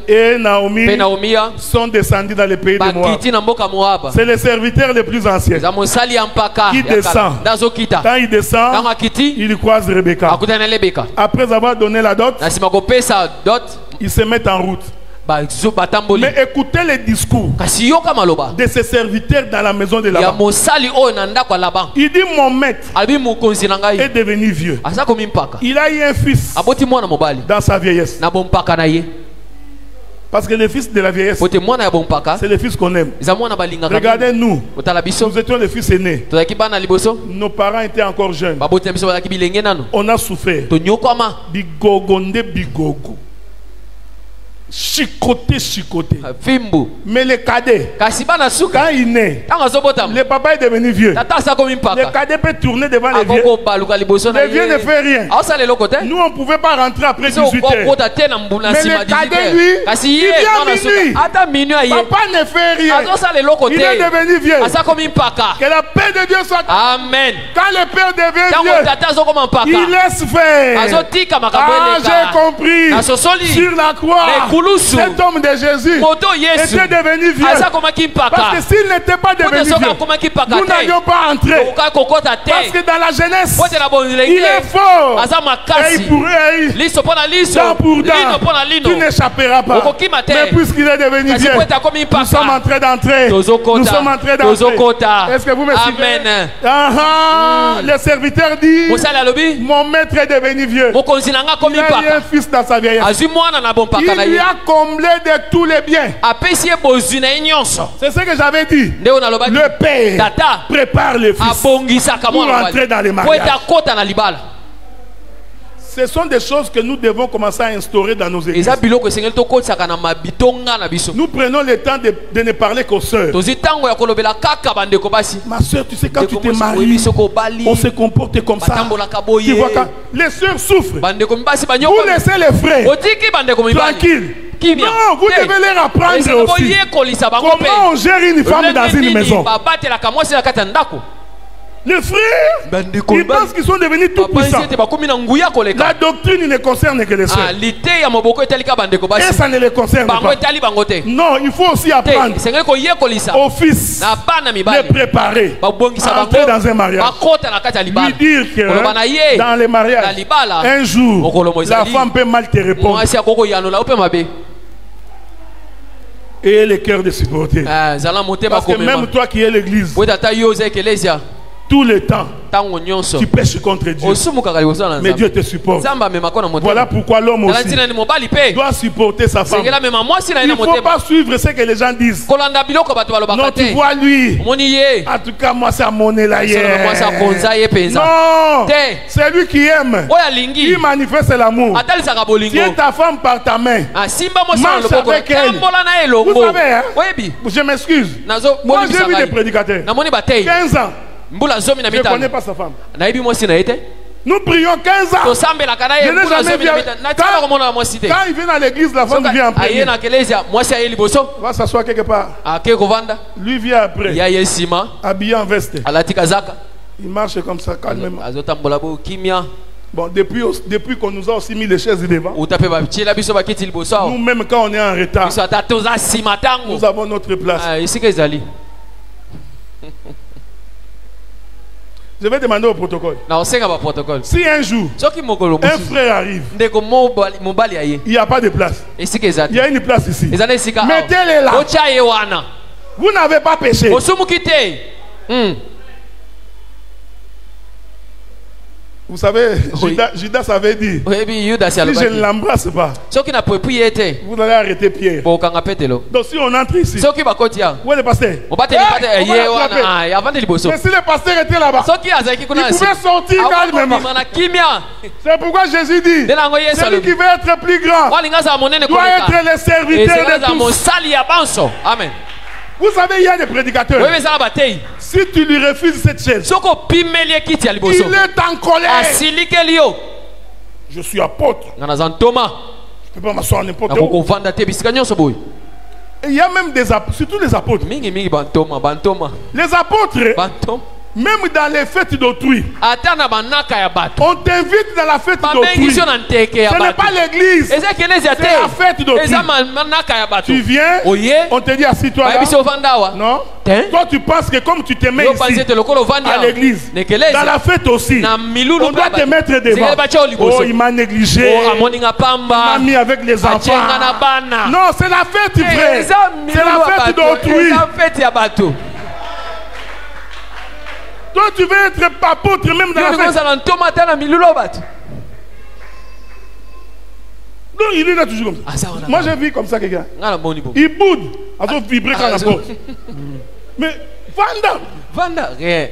et Naomi sont descendus dans le pays de Moab. C'est le serviteur le plus ancien qui descend. Quand il descend, il croise Rebecca. Après avoir donné la dot, ils se mettent en route. Mais écoutez les discours de ces serviteurs dans la maison de Laban. Il dit, mon maître est devenu vieux. Il a eu un fils dans sa vieillesse. Parce que le fils de la vieillesse, c'est le fils qu'on aime. Regardez nous, nous étions les fils aînés. Nos parents étaient encore jeunes. On a souffert. Bigogonde bigogo. chicoté. Fimbu. Mais le cadet, quand il naît, le papa est devenu vieux. Le cadet peut tourner devant les vieux. Le vieux ne fait rien. Nous, on ne pouvait pas rentrer après 18 heures. Mais le cadet, lui, il vient à minuit. Papa ne fait rien. Il est devenu vieux. Que la paix de Dieu soit. Amen. Quand le père devient vieux, il laisse faire. Ah, j'ai compris. Sur la croix, cet homme de Jésus était devenu vieux. Parce que s'il n'était pas devenu vieux, nous n'allions pas entrer. Parce que dans la jeunesse, il est fort. Et il pourrait dent pour dent. Tu n'échapperas pas. Mais puisqu'il est devenu vieux, nous sommes en train d'entrer. Nous sommes en train d'entrer. Est-ce que vous me suivez? Le serviteur dit, mon maître est devenu vieux. Il a eu un fils dans sa vieillesse. Il lui a comblé de tous les biens. C'est ce que j'avais dit. Le père prépare le fils pour entrer dans les mariages. Ce sont des choses que nous devons commencer à instaurer dans nos églises. Nous prenons le temps de ne parler qu'aux sœurs. Ma soeur, tu sais, quand tu te maries, on se comporte comme ça. Tu vois, quand les sœurs souffrent, vous laissez les frères tranquilles. Non, vous devez leur apprendre aussi comment on gère une femme dans une maison. Les frères, ils pensent qu'ils sont devenus tout puissants. La doctrine ne concerne que les sœurs. Et ça ne les concerne pas. Non, il faut aussi apprendre aux fils de préparer à entrer dans un mariage. Lui dire que dans les mariages, un jour, la femme peut mal te répondre. Et le cœur de supporter. Parce que même toi qui es l'église, tout le temps, tu pêches contre Dieu. Mais Dieu te supporte. Voilà pourquoi l'homme aussi doit supporter sa femme. Il ne faut pas suivre ce que les gens disent. Non, tu vois lui. En tout cas, moi, c'est à mon élaïe. Non, c'est lui qui aime. Il manifeste l'amour. Tiens ta femme par ta main. Marche avec elle. Vous savez, hein? Je m'excuse. Moi, j'ai vu des prédicateurs. 15 ans. Je ne connais pas sa femme. Nous prions 15 ans. Je n'ai jamais vu. Quand il vient à l'église, la femme vient en premier. Va s'asseoir quelque part. Lui vient après. Habillé en veste. Il marche comme ça calmement. Bon, depuis qu'on nous a aussi mis les chaises devant, nous-mêmes quand on est en retard, nous avons notre place. Je vais demander au protocole. Si un jour, un frère arrive, il n'y a pas de place. Il y a une place ici. Mettez-les là. Vous n'avez pas péché. Vous savez, Judas avait dit, si je ne l'embrasse pas, vous allez arrêter Pierre. Donc si on entre ici, où est le pasteur? Mais si le pasteur était là-bas, il pouvait sortir calmement. C'est pourquoi Jésus dit, celui qui veut être plus grand doit être le serviteur de tous. Amen. Vous savez, il y a des prédicateurs. Si tu lui refuses cette chaise, il est en colère. Je suis apôtre. Je ne peux pas m'asseoir n'importe où. Et il y a même des apôtres, surtout les apôtres. Les apôtres, même dans les fêtes d'autrui, on t'invite dans la fête d'autrui. Ce n'est pas l'église, c'est la fête d'autrui. Tu viens, on te dit assis-toi là. Non. Toi tu penses que comme tu te mets ici à l'église, dans la fête aussi, on doit te mettre devant. Oh, il m'a négligé, il m'a mis avec les enfants. Non, c'est la fête, frère. C'est la fête d'autrui. Toi, tu veux être apôtre même dans la fête. Donc, il est là toujours comme ça. Moi, j'ai vu comme ça quelqu'un. Il boude. Il doit vibrer quand la porte. Mais, Vanda, rien.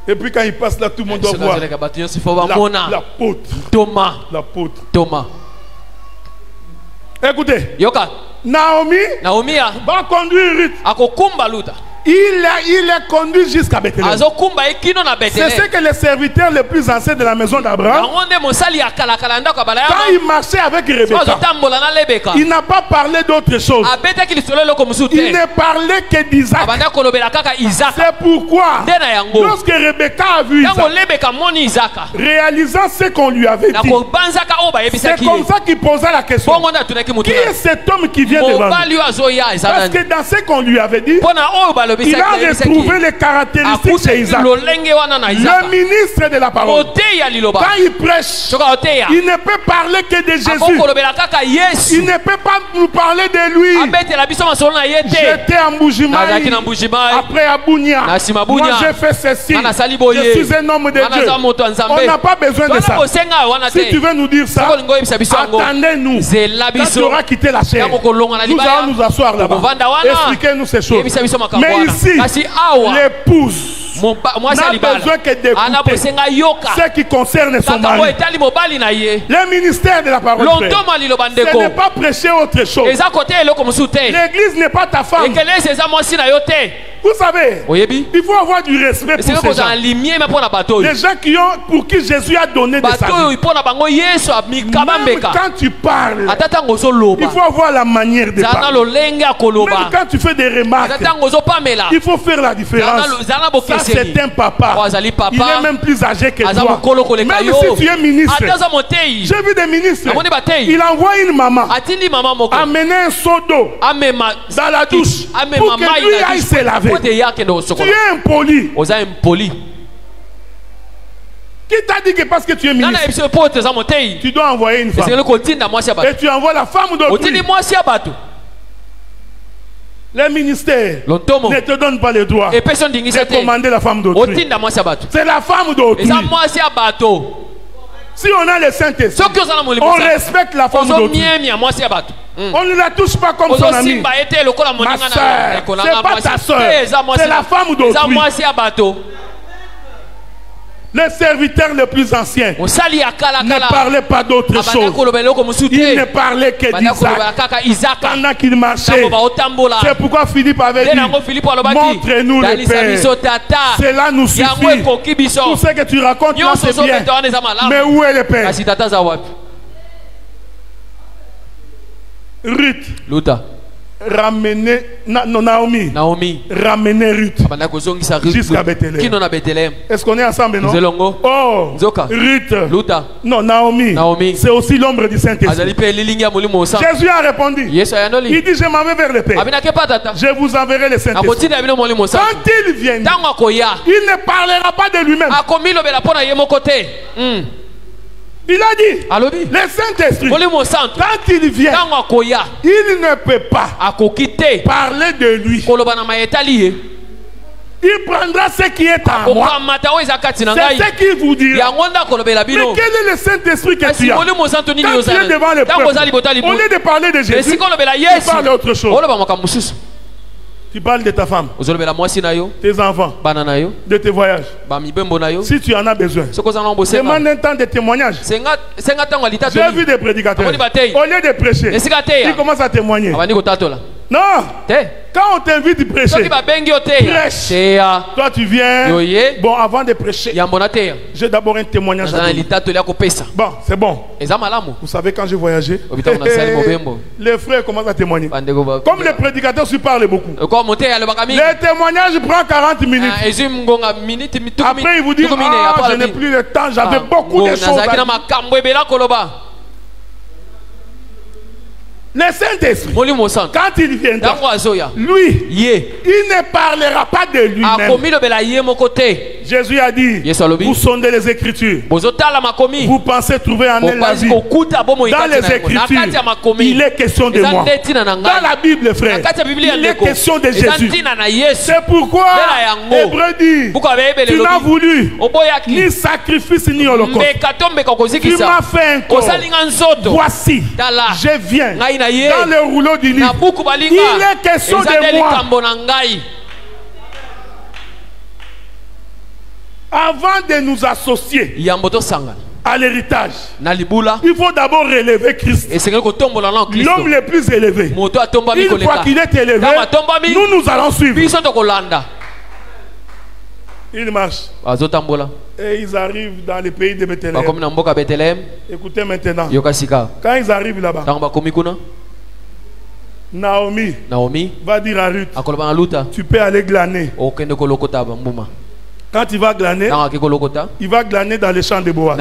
Et puis quand il passe là, tout le monde doit voir. L'apôtre. Thomas. L'apôtre. Thomas. Écoutez. Yoka. Naomi va conduire Ruth. Il est conduit jusqu'à Bethléem. C'est ce que les serviteurs les plus anciens de la maison d'Abraham, quand il marchait avec Rebecca, il n'a pas parlé d'autre chose. Il ne parlait que d'Isaac. C'est pourquoi, lorsque Rebecca a vu Isaac, réalisant ce qu'on lui avait dit, c'est comme ça qu'il posa la question: qui est cet homme qui vient devant nous? Parce que dans ce qu'on lui avait dit, il a retrouvé les caractéristiques chez Isaac. Le ministre de la parole, quand il prêche, il ne peut parler que de Jésus. Il ne peut pas nous parler de lui. J'étais à Mbujimaï, après à Bounia. Moi j'ai fait ceci. Je suis un homme de Dieu. On n'a pas besoin de ça. Si tu veux nous dire ça, attendez-nous. Quand tu auras quitté la chair, nous allons nous asseoir là-bas. Expliquez-nous ces choses. Mais ici, l'épouse n'a besoin que d'écouter ce qui concerne son mari. Le ministère de la parole, ce n'est pas prêcher autre chose. L'église n'est pas ta femme. Vous savez, il faut avoir du respect pour ces gens. Les gens pour qui Jésus a donné de sa vie. Même quand tu parles, il faut avoir la manière de parler. Même quand tu fais des remarques, il faut faire la différence. Ça, c'est un papa. Il est même plus âgé que toi. Même si tu es ministre, j'ai vu des ministres, il envoie une maman amener un seau d'eau dans la douche pour que lui aille se laver. Tu es impoli. Qui t'a dit que parce que tu es ministre, tu dois envoyer une femme et tu envoies la femme d'autrui? Les ministères ne te donnent pas le droit de commander la femme d'autrui. C'est la femme d'autrui. Si on a le Saint-Esprit, on respecte la femme d'autrui. On ne la touche pas comme son ami. Ma soeur, c'est pas ta soeur, c'est la femme d'autrui. Les serviteurs les plus anciens ne parlaient pas d'autre chose. Ils ne parlaient que d'Isaac pendant qu'il marchait. C'est pourquoi Philippe avait dit: montre-nous le Père. Cela nous suffit. Tout ce que tu racontes là, c'est bien. Mais où est le Père? Ruth. Ramener Naomi ramener Ruth jusqu'à Bethléem. Est-ce qu'on est ensemble, non? Oh, Ruth, non, Naomi, c'est aussi l'ombre du Saint-Esprit. Jésus a répondu, il dit: je m'en vais vers le Père, je vous enverrai le Saint-Esprit. Quand il viendra, il ne parlera pas de lui-même. Il a dit, le Saint-Esprit, quand il vient, il ne peut pas parler de lui. Il prendra ce qui est à moi. C'est ce qu'il vous dira. Mais quel est le Saint-Esprit que tu as? Quand tu es devant le peuple, au lieu de parler de Jésus, tu parles d'autre chose. Tu parles de ta femme, tes enfants, de tes voyages. Si tu en as besoin, demande un temps de témoignage. J'ai vu des prédicateurs, au lieu de prêcher, ils commencent à témoigner. Non, quand on t'invite à prêcher, prêche. Toi tu viens. Bon, avant de prêcher, j'ai d'abord un témoignage. Bon, c'est bon. Vous savez, quand j'ai voyagé, les frères commencent à témoigner. Comme les prédicateurs se parlent beaucoup, le témoignage prend 40 minutes. Après il vous dit: ah, je n'ai plus le temps, j'avais beaucoup de choses à dire. Le Saint-Esprit, quand il viendra, lui, il ne parlera pas de lui-même. Jésus a dit: vous sondez les Écritures, vous pensez trouver en elle la vie. Dans les Écritures, il est question de moi. Dans la Bible, frère, il est question de Jésus. C'est pourquoi Hébreu dit: tu n'as voulu ni sacrifice ni holocauste. Tu m'as fait un corps. Voici, je viens. Dans le rouleau du livre, il est question de moi. Avant de nous associer à l'héritage, il faut d'abord relever Christ, l'homme le plus élevé. Une fois qu'il est élevé, nous allons suivre. Il marche. Et ils arrivent dans le pays de Bethléem. Écoutez maintenant. Quand ils arrivent là-bas, Naomi va dire à Ruth, tu peux aller glaner. Quand il va glaner, il va glaner dans les champs de Boaz.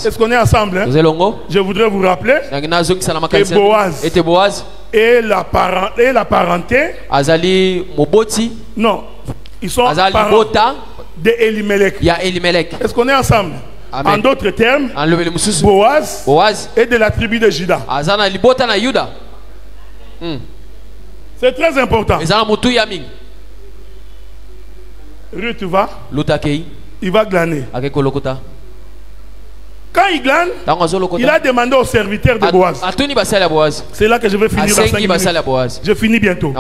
Est-ce qu'on est ensemble, hein? Je voudrais vous rappeler que Boaz et la parenté, non, ils sont parents d'Elimelech. Est-ce qu'on est ensemble? Amen. En d'autres termes, Boaz est de la tribu de Juda. C'est très important. Ruth va, il va glaner. Quand il glane, il a demandé au serviteur de Boaz. C'est là que je vais finir dans 5 minutes. Je finis bientôt.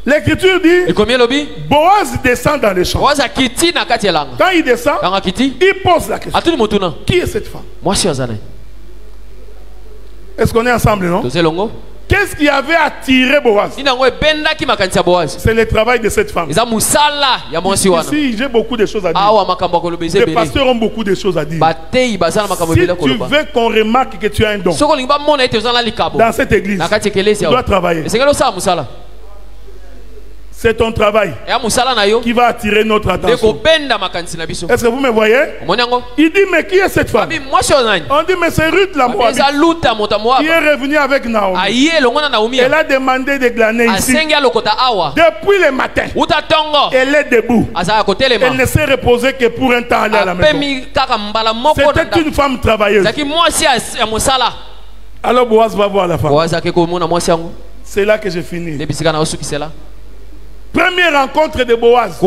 L'Écriture dit, Boaz descend dans les champs. Quand il descend, il pose la question. Qui est cette femme? Est-ce qu'on est ensemble, non? Qu'est-ce qui avait attiré Boaz? C'est le travail de cette femme. Ici, j'ai beaucoup de choses à dire. Les pasteurs ont beaucoup de choses à dire. Si tu veux qu'on remarque que tu as un don dans cette église, tu dois travailler. C'est ton travail qui va attirer notre attention. Est-ce que vous me voyez? Il dit, mais qui est cette femme? On dit, mais c'est Ruth la Moabite qui est revenue avec Naomi. Elle a demandé de glaner ici. Depuis le matin, elle est debout. Elle ne s'est reposée que pour un temps aller à la maison. C'était une femme travailleuse. Alors Boaz va voir la femme. C'est là que j'ai fini. Première rencontre de Boaz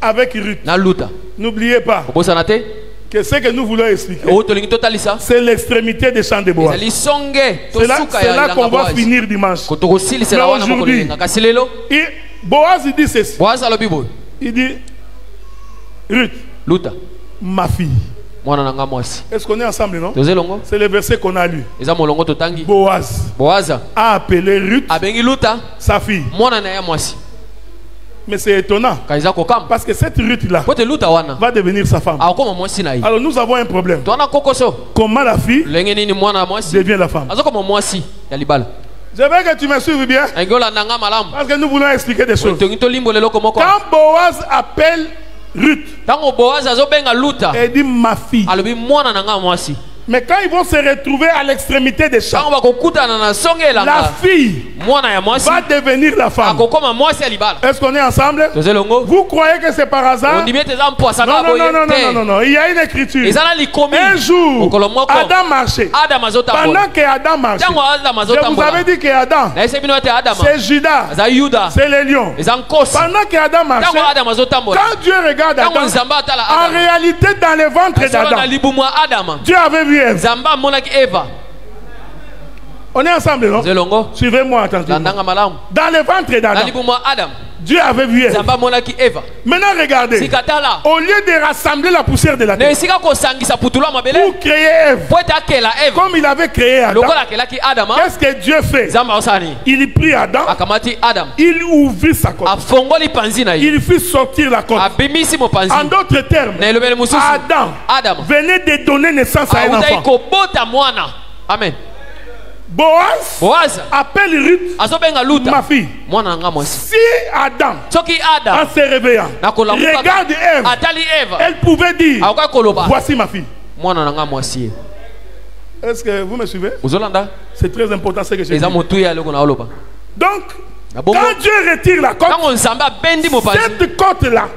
avec Ruth. N'oubliez pas que ce que nous voulons expliquer, c'est l'extrémité des champs de Boaz. C'est là qu'on va finir dimanche. Mais aujourd'hui, Boaz dit ceci. Il dit, Ruth, ma fille. Est-ce qu'on est ensemble, non? C'est le verset qu'on a lu. Boaz a appelé Ruth sa fille. Mais c'est étonnant parce que cette Ruth-là va devenir sa femme. Alors nous avons un problème. Comment la fille devient la femme? Je veux que tu me suives bien parce que nous voulons expliquer des choses. Quand Boaz appelle Ruth, elle dit ma fille. Mais quand ils vont se retrouver à l'extrémité des champs, la fille va devenir la femme. Est-ce qu'on est ensemble? Vous croyez que c'est par hasard? Non. Il y a une écriture. Un jour, Adam marchait. Pendant que Adam marchait, je vous avais dit que Adam, c'est Judas, c'est les lions. Pendant que Adam marchait, quand Dieu regarde Adam, en réalité dans le ventre d'Adam, Dieu avait vu Eva. On est ensemble, non? Suivez-moi attentivement. Dans le ventre d'Adam, Dieu avait vu Eva. Maintenant regardez, au lieu de rassembler la poussière de la terre pour créer Ève, comme il avait créé Adam, qu'est-ce que Dieu fait? Il prit Adam, il ouvrit sa côte, il fit sortir la côte. En d'autres termes, Adam venait de donner naissance à un enfant. Amen. Boaz appelle Ruth ma fille. Si Adam, en se réveillant, regarde Ève, elle pouvait dire voici ma fille. Est-ce que vous me suivez? C'est très important ce que je dis. Donc quand Dieu retire la côte, cette côte-là,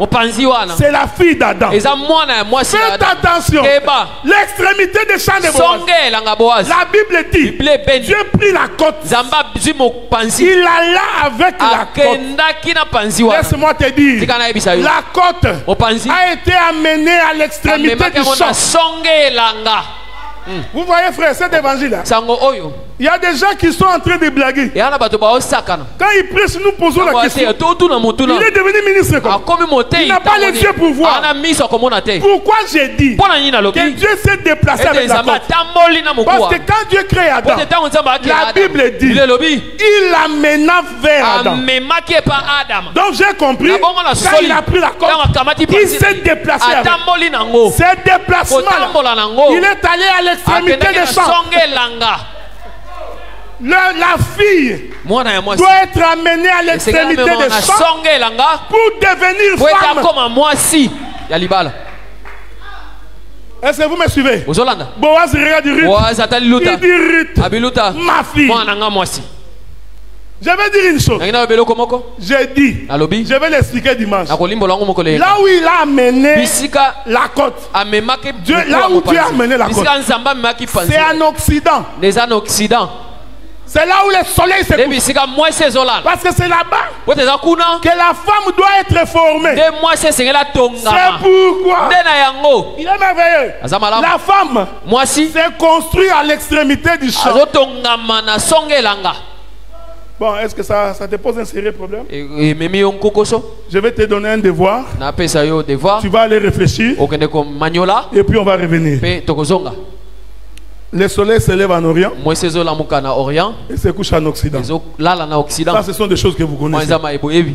c'est la fille d'Adam. Faites attention. L'extrémité des champs de Boaz, la Bible dit, Dieu prit la côte, il alla avec la côte. Laisse-moi te dire, la côte a été amenée à l'extrémité du champ. Vous voyez frère, cet évangile-là, Il y a des gens qui sont en train de blaguer. Quand ils prêchent, nous posons la question. Il est devenu ministre. Il n'a pas les yeux pour voir. Pourquoi j'ai dit que Dieu s'est déplacé avec la côte? Parce que quand Dieu crée Adam, la Bible dit il l'amena vers Adam. Donc j'ai compris, quand il a pris la côte, il s'est déplacé avec. Ce déplacement-là, il est allé à l'extrémité des champs. La fille doit être amenée à l'extrémité des champs pour devenir femme. Est-ce que vous me suivez? Boaz regarde Ruth. Il dit Ruth, ma fille. Je vais dire une chose. J'ai dit, je vais l'expliquer dimanche. Là où il a amené la côte, là où Dieu a amené la côte, c'est en Occident. C'est là où le soleil se couche. Parce que c'est là-bas que la femme doit être formée. C'est pourquoi il est merveilleux. La femme s'est construite à l'extrémité du champ. Bon, est-ce que ça te pose un sérieux problème? Je vais te donner un devoir. Tu vas aller réfléchir. Et puis on va revenir. Le soleil se lève en Orient et se couche en Occident. Ça, ce sont des choses que vous connaissez.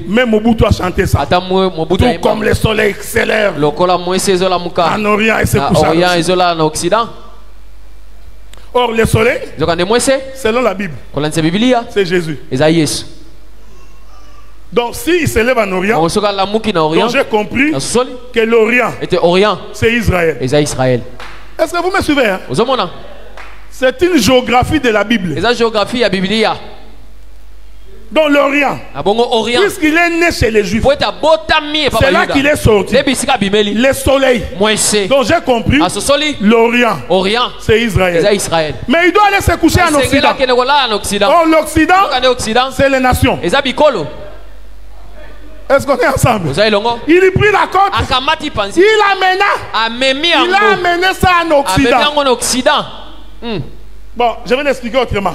Même Mobutu a chanté ça. Tout comme le soleil se lève en Orient et se couche en Occident. Or, le soleil, selon la Bible, c'est Jésus. Donc, s'il se lève en Orient, donc j'ai compris que l'Orient, c'est Israël. Est-ce que vous me suivez? C'est une géographie de la Bible. Dans l'Orient, puisqu'il est né chez les Juifs, c'est là qu'il est sorti. Le soleil. Donc j'ai compris, l'Orient, c'est Israël. Mais il doit aller se coucher en Occident. Or l'Occident, c'est les nations. Est-ce qu'on est ensemble? Il a pris la côte, il a amené ça en Occident. Bon, je vais l'expliquer autrement.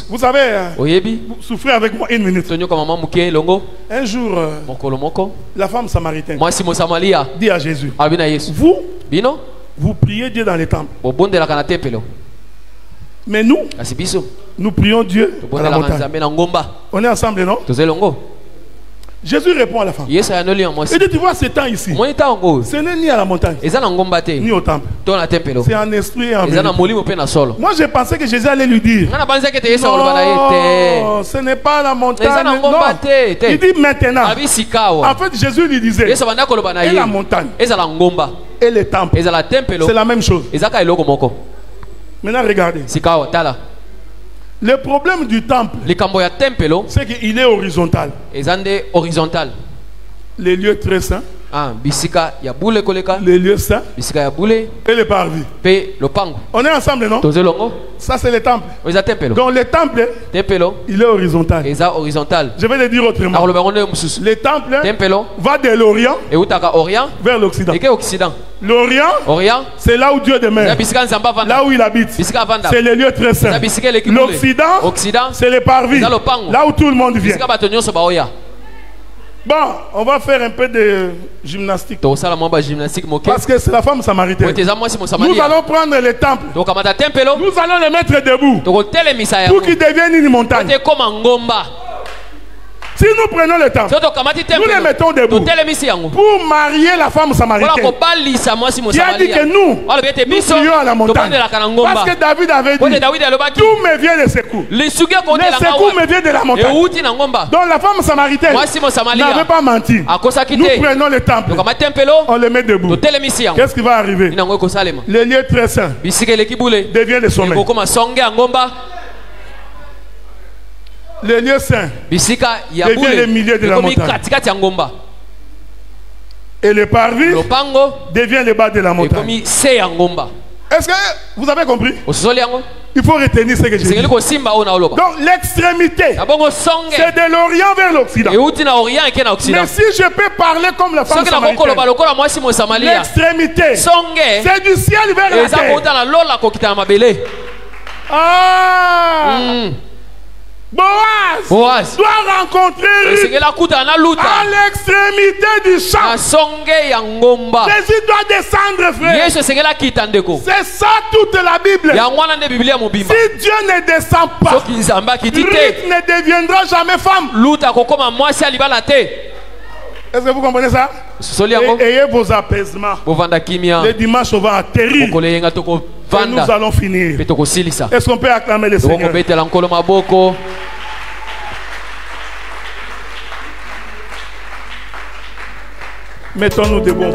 Vous savez, vous souffrez avec moi une minute. Un jour, la femme samaritaine dit à Jésus, vous priez Dieu dans les temples. Mais nous prions Dieu dans la montagne. On est ensemble, non? Jésus répond à la femme. Il dit, tu vois ce temps ici, ce n'est ni à la montagne, ni au temple. C'est en esprit et en vérité. Moi, je pensais que Jésus allait lui dire, non, ce n'est pas la montagne. Non. Il dit maintenant. En fait, Jésus lui disait, et la montagne, et le temple, c'est la même chose. Maintenant, regardez. Le problème du temple, c'est qu'il est horizontal. Les lieux très saints, les lieux saints et les parvis. On est ensemble, non? Ça, c'est le temple. Donc le temple, il est horizontal. Je vais le dire autrement. Le temple va de l'Orient vers l'Occident. L'Orient, c'est là où Dieu demeure, là où il habite. C'est les lieux très saints. L'Occident, c'est les parvis, là où tout le monde vient. Bon, on va faire un peu de gymnastique. Parce que c'est la femme samaritaine. Nous allons prendre le temple. Nous allons le mettre debout pour qu'il devienne une montagne. Si nous prenons le temple, nous les mettons debout pour marier la femme samaritaine. Qui a dit que nous prions à la montagne. Parce que David avait dit, tout me vient de secours. Les secours me viennent de la montagne. Donc la femme samaritaine n'avait pas menti. Nous prenons le temple, on le met debout. Qu'est-ce qui va arriver? Les lieux très saints deviennent le sommet. Les lieux saints deviennent les milieux de la montagne. Et le parvis devient le bas de la montagne. Est-ce que vous avez compris? Il faut retenir ce que j'ai dit. Donc l'extrémité, c'est de l'Orient vers l'Occident. Mais si je peux parler comme la femme samaritaine, l'extrémité, c'est du ciel vers la terre. Boaz doit rencontrer Ruth à l'extrémité du champ. Jésus doit descendre, frère. C'est ça toute la Bible. Si Dieu ne descend pas, Ruth ne deviendra jamais femme. Est-ce que vous comprenez ça? Ayez vos apaisements. Le dimanche, on va atterrir. Et nous allons finir. Est-ce qu'on peut acclamer le Seigneur? Mettons-nous debout.